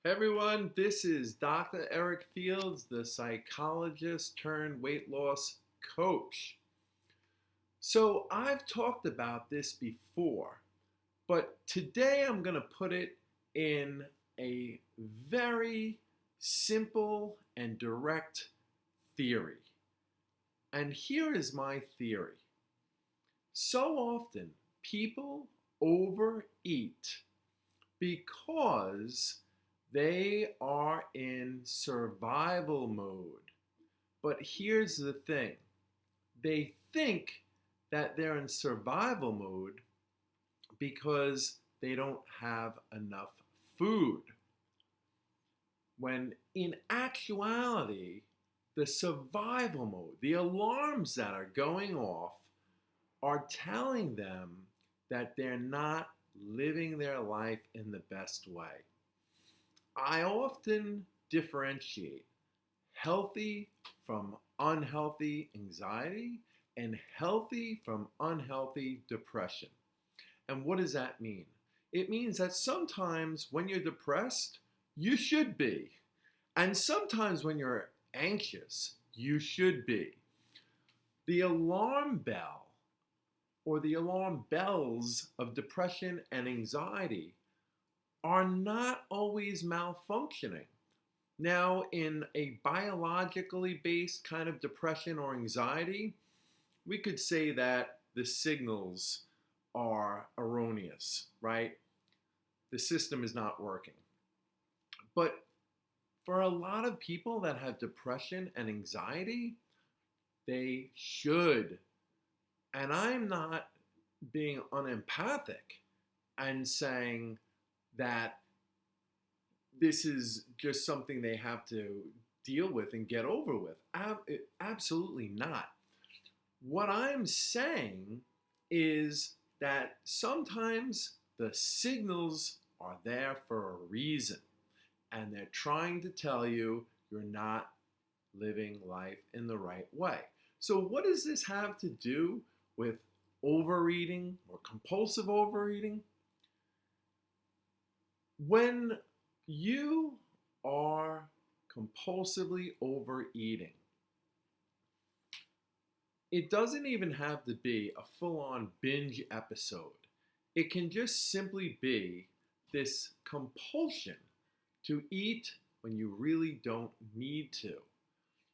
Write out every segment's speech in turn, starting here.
Hey everyone, this is Dr. Eric Fields, the psychologist turned weight loss coach. So, I've talked about this before, but today I'm going to put it in a very simple and direct theory. And here is my theory. So often, people overeat because they are in survival mode. But here's the thing, they think that they're in survival mode because they don't have enough food. When in actuality, the survival mode, the alarms that are going off, are telling them that they're not living their life in the best way. I often differentiate healthy from unhealthy anxiety and healthy from unhealthy depression. And what does that mean? It means that sometimes when you're depressed, you should be. And sometimes when you're anxious, you should be. The alarm bell or the alarm bells of depression and anxiety are not always malfunctioning. Now, in a biologically based kind of depression or anxiety, we could say that the signals are erroneous, right? The system is not working. But for a lot of people that have depression and anxiety, they should. And I'm not being unempathic and saying that this is just something they have to deal with and get over with. Absolutely not. What I'm saying is that sometimes the signals are there for a reason, and they're trying to tell you you're not living life in the right way. So, what does this have to do with overeating or compulsive overeating? When you are compulsively overeating, it doesn't even have to be a full-on binge episode. It can just simply be this compulsion to eat when you really don't need to.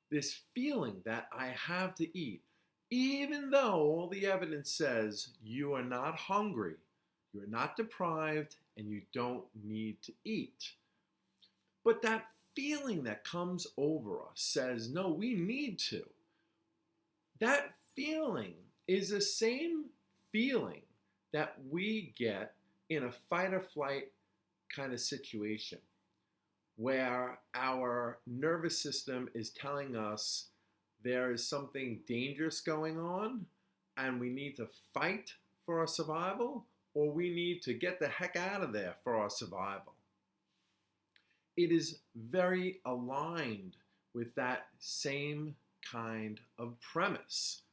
This feeling that I have to eat, even though all the evidence says you are not hungry, you're not deprived, and you don't need to eat. But that feeling that comes over us says, no, we need to. That feeling is the same feeling that we get in a fight or flight kind of situation where our nervous system is telling us there is something dangerous going on and we need to fight for our survival, or we need to get the heck out of there for our survival. It is very aligned with that same kind of premise,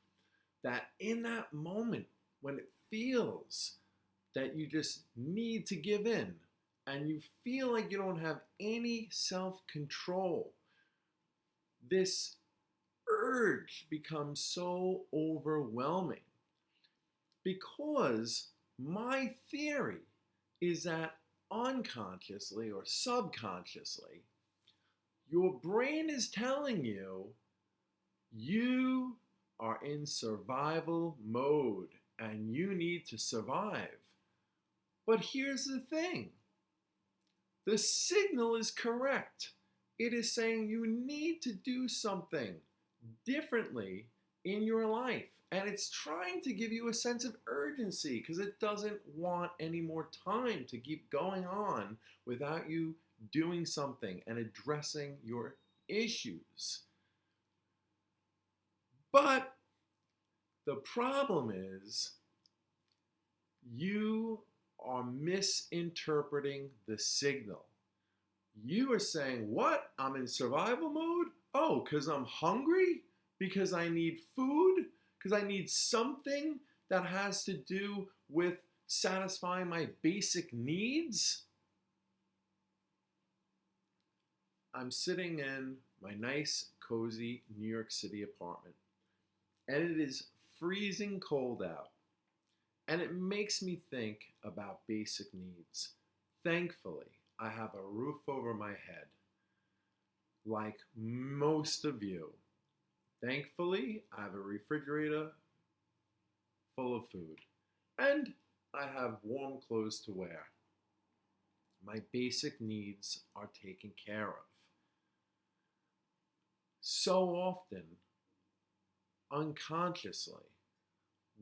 that in that moment when it feels that you just need to give in and you feel like you don't have any self-control, this urge becomes so overwhelming, because my theory is that unconsciously or subconsciously, your brain is telling you you are in survival mode and you need to survive. But here's the thing, the signal is correct. It is saying you need to do something differently in your life. And it's trying to give you a sense of urgency because it doesn't want any more time to keep going on without you doing something and addressing your issues. But the problem is you are misinterpreting the signal. You are saying, what? I'm in survival mode? Oh, because I'm hungry? Because I need food? Because I need something that has to do with satisfying my basic needs? I'm sitting in my nice, cozy New York City apartment, and it is freezing cold out, and it makes me think about basic needs. Thankfully, I have a roof over my head, like most of you. Thankfully, I have a refrigerator full of food, and I have warm clothes to wear. My basic needs are taken care of. So often, unconsciously,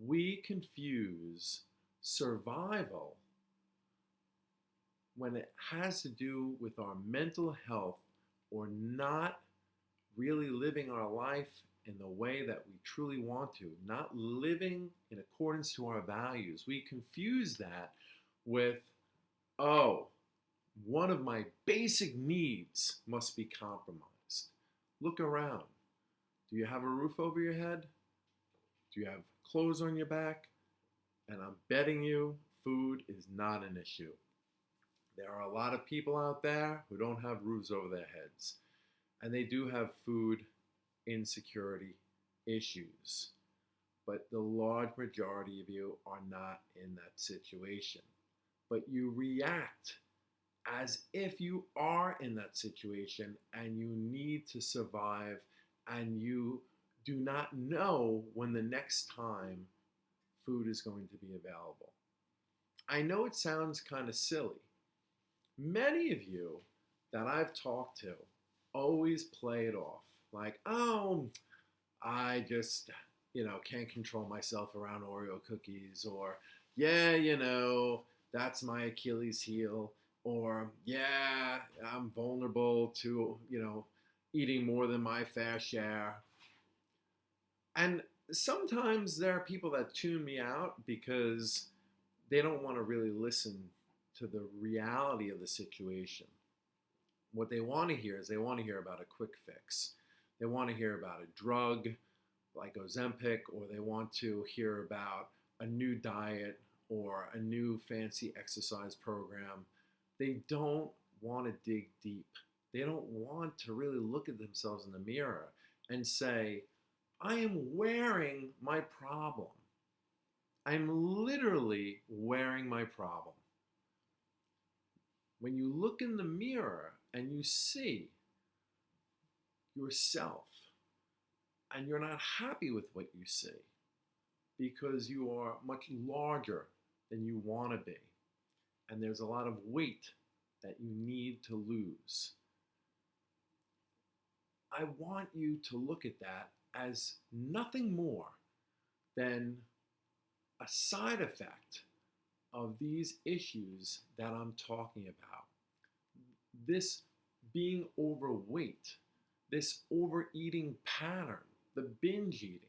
we confuse survival when it has to do with our mental health or not really living our life in the way that we truly want to, not living in accordance to our values. We confuse that with, oh, one of my basic needs must be compromised. Look around. Do you have a roof over your head? Do you have clothes on your back? And I'm betting you food is not an issue. There are a lot of people out there who don't have roofs over their heads, and they do have food insecurity issues. But the large majority of you are not in that situation. But you react as if you are in that situation and you need to survive, and you do not know when the next time food is going to be available. I know it sounds kind of silly. Many of you that I've talked to always play it off like, oh, I just, can't control myself around Oreo cookies, or, yeah, that's my Achilles heel, or, yeah, I'm vulnerable to, eating more than my fair share. And sometimes there are people that tune me out because they don't want to really listen to the reality of the situation. What they want to hear is they want to hear about a quick fix. They want to hear about a drug like Ozempic, or they want to hear about a new diet or a new fancy exercise program. They don't want to dig deep. They don't want to really look at themselves in the mirror and say, I am wearing my problem. I'm literally wearing my problem. When you look in the mirror and you see yourself and you're not happy with what you see because you are much larger than you want to be, and there's a lot of weight that you need to lose, I want you to look at that as nothing more than a side effect of these issues that I'm talking about. This being overweight, this overeating pattern, the binge eating,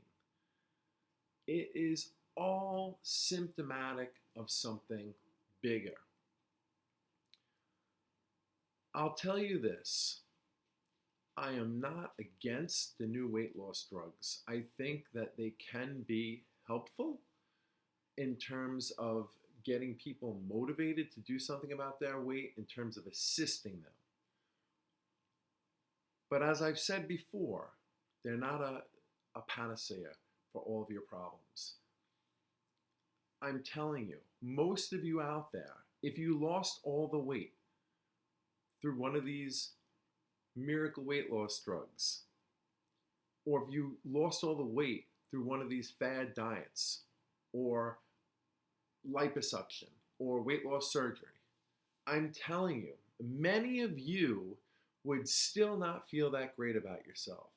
it is all symptomatic of something bigger. I'll tell you this. I am not against the new weight loss drugs. I think that they can be helpful in terms of getting people motivated to do something about their weight, in terms of assisting them. But as I've said before, they're not a panacea for all of your problems. I'm telling you, most of you out there, if you lost all the weight through one of these miracle weight loss drugs, or if you lost all the weight through one of these fad diets, or liposuction, or weight loss surgery, I'm telling you, many of you would still not feel that great about yourself.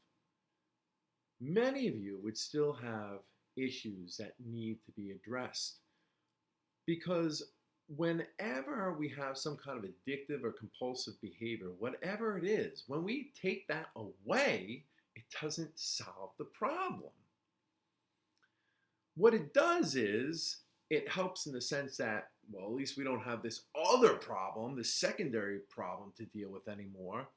Many of you would still have issues that need to be addressed. Because whenever we have some kind of addictive or compulsive behavior, whatever it is, when we take that away, it doesn't solve the problem. What it does is it helps in the sense that, well, at least we don't have this other problem, this secondary problem to deal with anymore.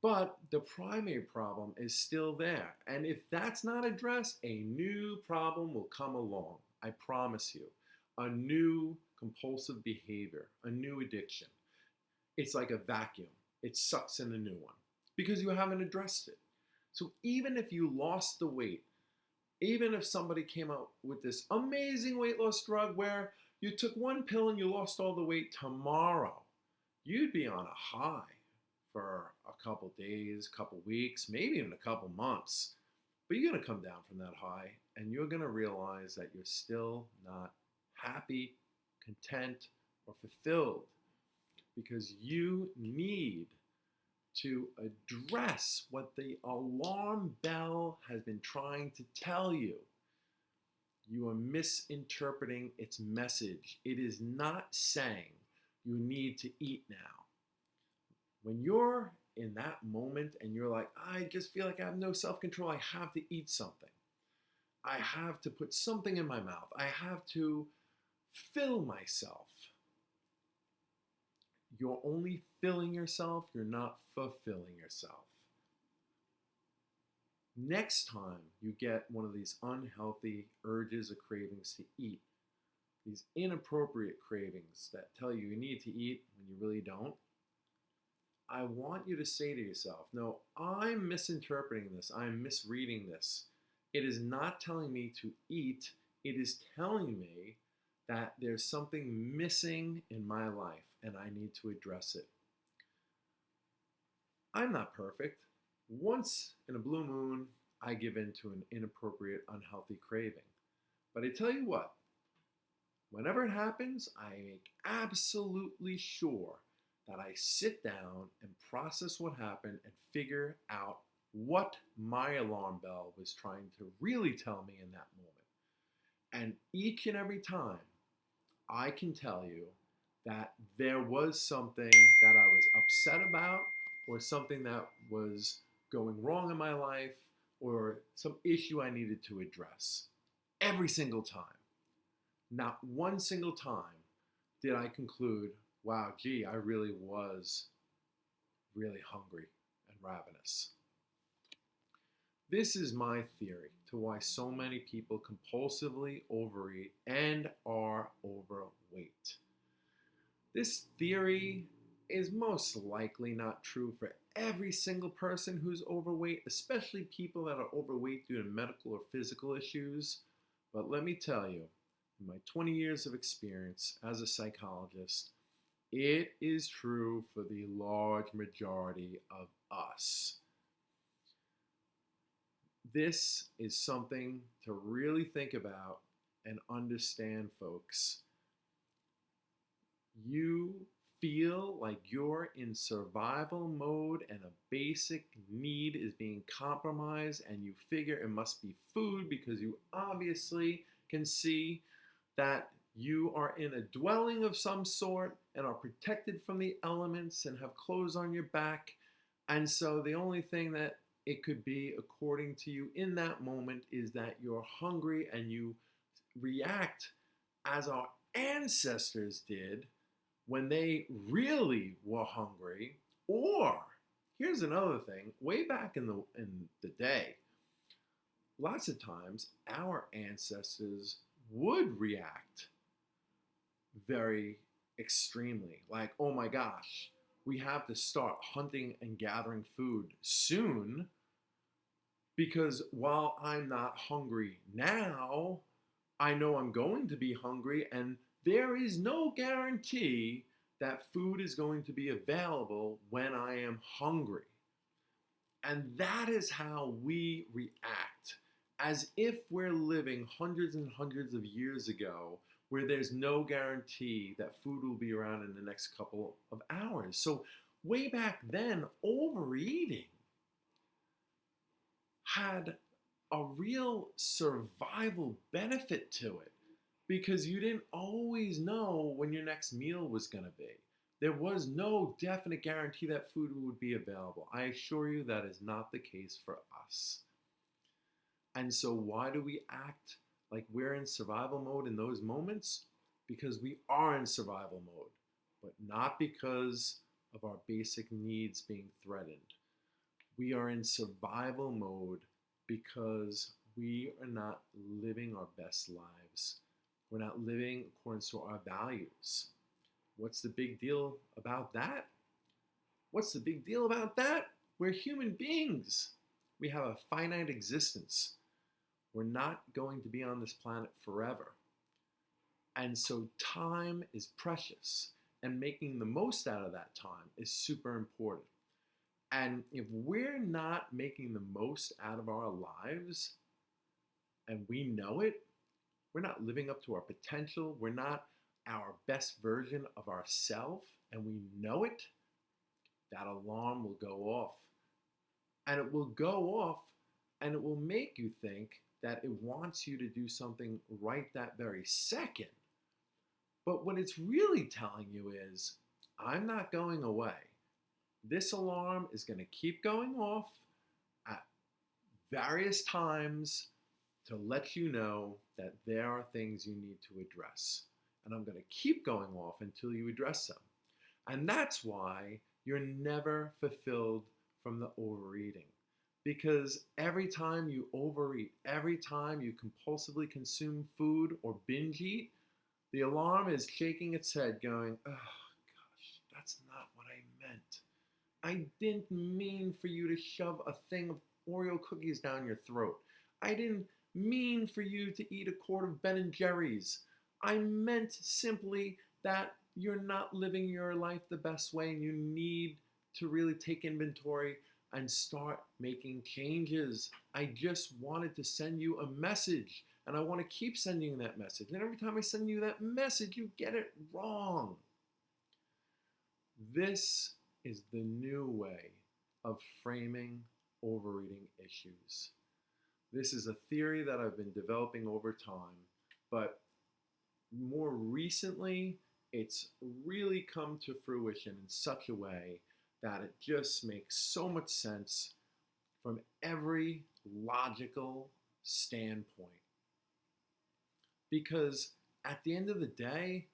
But the primary problem is still there. And if that's not addressed, a new problem will come along. I promise you. A new compulsive behavior, a new addiction. It's like a vacuum. it sucks in a new one because you haven't addressed it. So even if you lost the weight, even if somebody came out with this amazing weight loss drug where you took one pill and you lost all the weight tomorrow, you'd be on a high for a couple days, couple weeks, maybe even a couple months. But you're going to come down from that high and you're going to realize that you're still not happy, content, or fulfilled because you need to address what the alarm bell has been trying to tell you. You are misinterpreting its message. It is not saying you need to eat now. When you're in that moment and you're like, I just feel like I have no self-control, I have to eat something. I have to put something in my mouth. I have to fill myself. You're only filling yourself, you're not fulfilling yourself. Next time you get one of these unhealthy urges or cravings to eat, these inappropriate cravings that tell you you need to eat when you really don't, I want you to say to yourself, no, I'm misinterpreting this, I'm misreading this. It is not telling me to eat, it is telling me that there's something missing in my life and I need to address it. I'm not perfect. Once in a blue moon, I give in to an inappropriate, unhealthy craving. But I tell you what, whenever it happens, I make absolutely sure that I sit down and process what happened and figure out what my alarm bell was trying to really tell me in that moment. And each and every time, I can tell you that there was something that I was upset about or something that was going wrong in my life or some issue I needed to address. Every single time. Not one single time did I conclude, wow, gee, I really was really hungry and ravenous. This is my theory to why so many people compulsively overeat and are overweight. This theory is most likely not true for every single person who's overweight, especially people that are overweight due to medical or physical issues. But let me tell you, in my 20 years of experience as a psychologist, it is true for the large majority of us. This is something to really think about and understand, folks. You feel like you're in survival mode and a basic need is being compromised and you figure it must be food because you obviously can see that you are in a dwelling of some sort and are protected from the elements and have clothes on your back. And so the only thing that it could be, according to you in that moment, is that you're hungry and you react as our ancestors did when they really were hungry. Or, here's another thing, way back in the day, lots of times our ancestors would react very extremely, like, oh my gosh, we have to start hunting and gathering food soon because while I'm not hungry now, I know I'm going to be hungry and there is no guarantee that food is going to be available when I am hungry. And that is how we react, as if we're living hundreds and hundreds of years ago where there's no guarantee that food will be around in the next couple of hours. So way back then, overeating had a real survival benefit to it because you didn't always know when your next meal was going to be. There was no definite guarantee that food would be available. I assure you that is not the case for us. And so why do we act like we're in survival mode in those moments? Because we are in survival mode, but not because of our basic needs being threatened. We are in survival mode because we are not living our best lives. We're not living according to our values. What's the big deal about that? What's the big deal about that? We're human beings. We have a finite existence. We're not going to be on this planet forever. And so time is precious, and making the most out of that time is super important. And if we're not making the most out of our lives and we know it, we're not living up to our potential, we're not our best version of ourselves, and we know it, that alarm will go off. And it will go off and it will make you think that it wants you to do something right that very second. But what it's really telling you is, I'm not going away. This alarm is going to keep going off at various times to let you know that there are things you need to address. And I'm going to keep going off until you address them. And that's why you're never fulfilled from the overeating. Because every time you overeat, every time you compulsively consume food or binge eat, the alarm is shaking its head going, oh gosh, that's not what I meant. I didn't mean for you to shove a thing of Oreo cookies down your throat. I didn't mean for you to eat a quart of Ben & Jerry's. I meant simply that you're not living your life the best way and you need to really take inventory and start making changes. I just wanted to send you a message, and I want to keep sending you that message. And every time I send you that message, you get it wrong. This is the new way of framing overeating issues. This is a theory that I've been developing over time, but more recently, it's really come to fruition in such a way that it just makes so much sense from every logical standpoint. Because at the end of the day,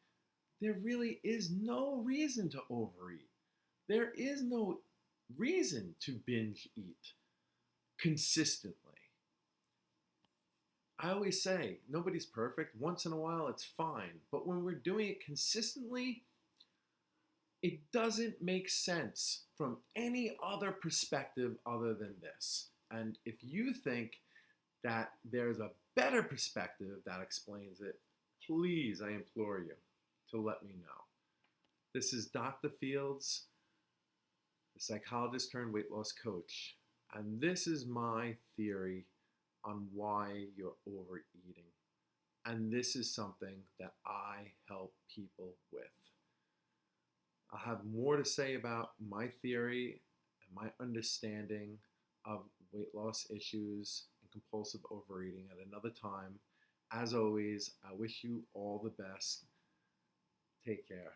there really is no reason to overeat. There is no reason to binge eat consistently. I always say, nobody's perfect. Once in a while, it's fine. But when we're doing it consistently, it doesn't make sense from any other perspective other than this. And if you think that there's a better perspective that explains it, please, I implore you to let me know. This is Dr. Fields, the psychologist turned weight loss coach. And this is my theory on why you're overeating. And this is something that I help people with. I'll have more to say about my theory and my understanding of weight loss issues and compulsive overeating at another time. As always, I wish you all the best. Take care.